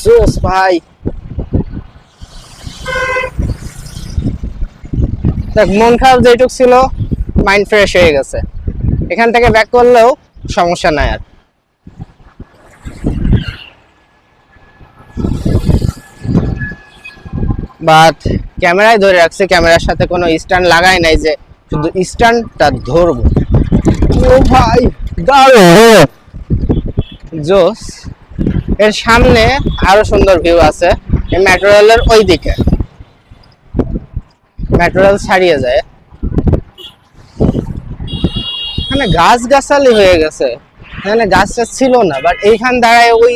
জোস ভাই। দেখ, মন খারাপ যেটুক ছিল মাইন্ড ফ্রেশ হয়ে গেছে। এখান থেকে ব্যাক করলেও সমস্যা নাই আর। বাট ক্যামেরায় ধরে রাখছে, ক্যামেরার সাথে কোনো স্ট্যান্ড লাগাই নাই যে শুধু স্ট্যান্ডটা ধরবো। ও ভাই দারুণ জোস। এর সামনে আরো সুন্দর ভিউ আছে, এই মেট্রো রেলের ওই দিকে। মেট্রো রেল ছাড়িয়ে যায়, এখানে গাছ গাছালি হয়ে গেছে, এখানে গাছ টাছ ছিল না। বাট এইখান দাঁড়ায় ওই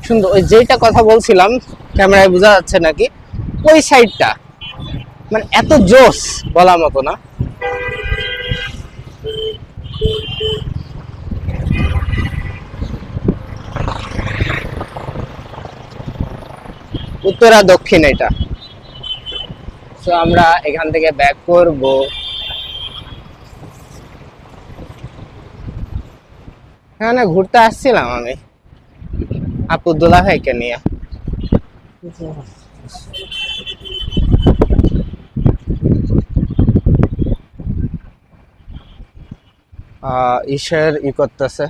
সুন্দর, ওই যেটা কথা বলছিলাম ক্যামেরায় বোঝা যাচ্ছে নাকি, ওই সাইডটা মানে এত জোস বলার মতো না। উত্তর আর দক্ষিণ এটা। তো আমরা এখান থেকে ব্যাক করব। এখানে ঘুরতে আসছিলাম আমি আপু দুলা ভাইকে নিয়ে। ঈশের ই করতেছে,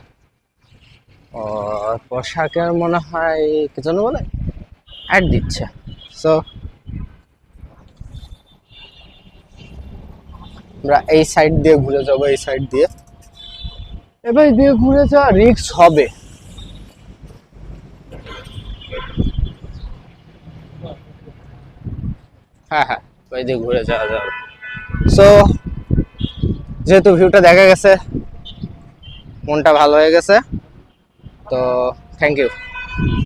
পোশাকের মনে হয় কি যেন বলে, অ্যাড দিচ্ছে। সো আমরা এই সাইড দিয়ে ঘুরে যাবো, এই সাইড দিয়ে। এবার দিয়ে ঘুরে যাওয়া রিস্ক হবে। হ্যাঁ হ্যাঁ, ওই দিয়ে ঘুরে যাওয়া যাবে। সো যেহেতু ভিউটা দেখা গেছে, মনটা ভালো হয়ে গেছে, তো থ্যাংক ইউ।